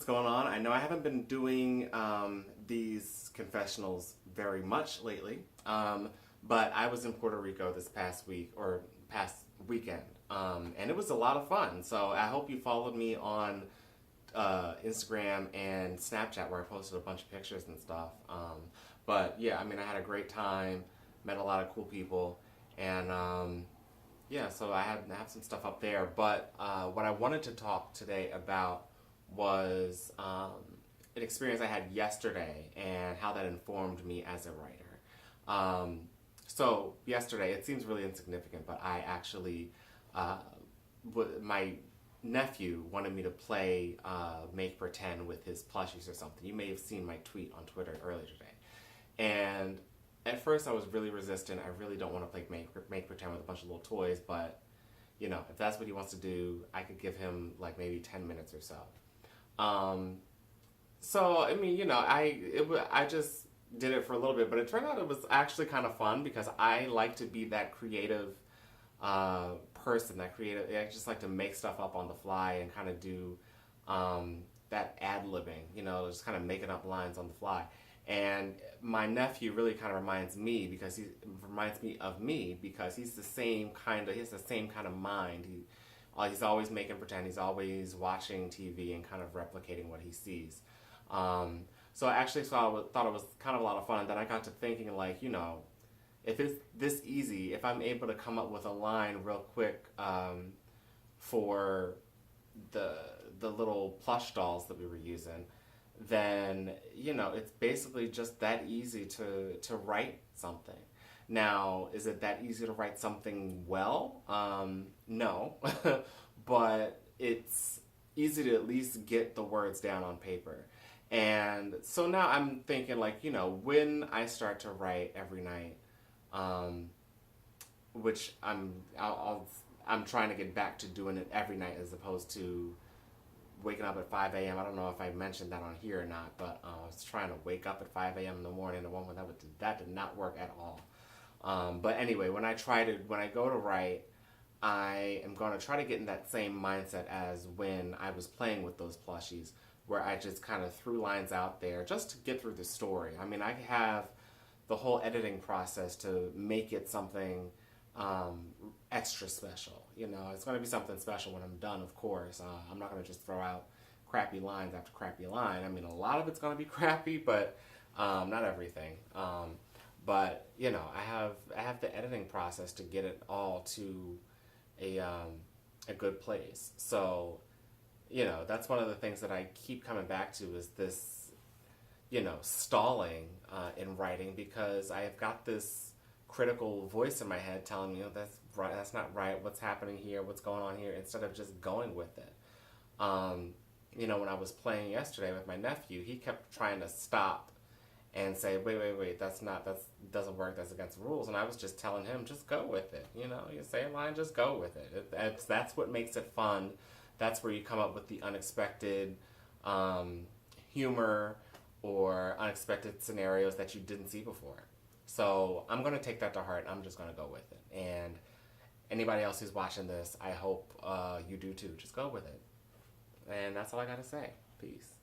what's going on? I know I haven't been doing these confessionals very much lately, but I was in Puerto Rico this past week, or past weekend, and it was a lot of fun. So I hope you followed me on Instagram and Snapchat, where I posted a bunch of pictures and stuff. But yeah, I mean, I had a great time, met a lot of cool people, and yeah, so I have some stuff up there. But what I wanted to talk today about was an experience I had yesterday and how that informed me as a writer. So yesterday, it seems really insignificant, but I actually, my nephew wanted me to play Make Pretend with his plushies or something. You may have seen my tweet on Twitter earlier today. And at first I was really resistant. I really don't want to play make Pretend with a bunch of little toys, but you know, if that's what he wants to do, I could give him like maybe 10 minutes or so. So I mean, you know, I just did it for a little bit, but it turned out it was actually kind of fun because I like to be that creative person, that creative. I just like to make stuff up on the fly and kind of do that ad-libbing, you know, just kind of making up lines on the fly. And my nephew really kind of reminds me of me because he has the same kind of mind. He's always making pretend. He's always watching TV and kind of replicating what he sees. So I actually thought it was kind of a lot of fun. And then I got to thinking, like, you know, if it's this easy, if I'm able to come up with a line real quick for the little plush dolls that we were using, then, you know, it's basically just that easy to write something. Now, is it that easy to write something well? No, but it's easy to at least get the words down on paper. And so now I'm thinking, like, you know, when I start to write every night, which I'm trying to get back to doing it every night as opposed to waking up at 5 a.m. I don't know if I mentioned that on here or not, but I was trying to wake up at 5 a.m. in the morning. That did not work at all. But anyway, when I go to write, I am going to try to get in that same mindset as when I was playing with those plushies, where I just kind of threw lines out there just to get through the story. I mean, I have the whole editing process to make it something extra special. You know, it's going to be something special when I'm done, of course. I'm not going to just throw out crappy lines after crappy line. I mean, a lot of it's going to be crappy, but not everything. But you know, I have the editing process to get it all to a good place. So, you know, that's one of the things that I keep coming back to is this, you know, stalling in writing, because I have got this critical voice in my head telling me, oh, that's right, that's not right, what's happening here, what's going on here, instead of just going with it. You know, when I was playing yesterday with my nephew, he kept trying to stop and say, wait, that doesn't work, that's against the rules. And I was just telling him, just go with it. You know, you say a line, just go with it. That's what makes it fun. That's where you come up with the unexpected humor or unexpected scenarios that you didn't see before. So I'm going to take that to heart. I'm just going to go with it. And anybody else who's watching this, I hope you do too. Just go with it. And that's all I got to say. Peace.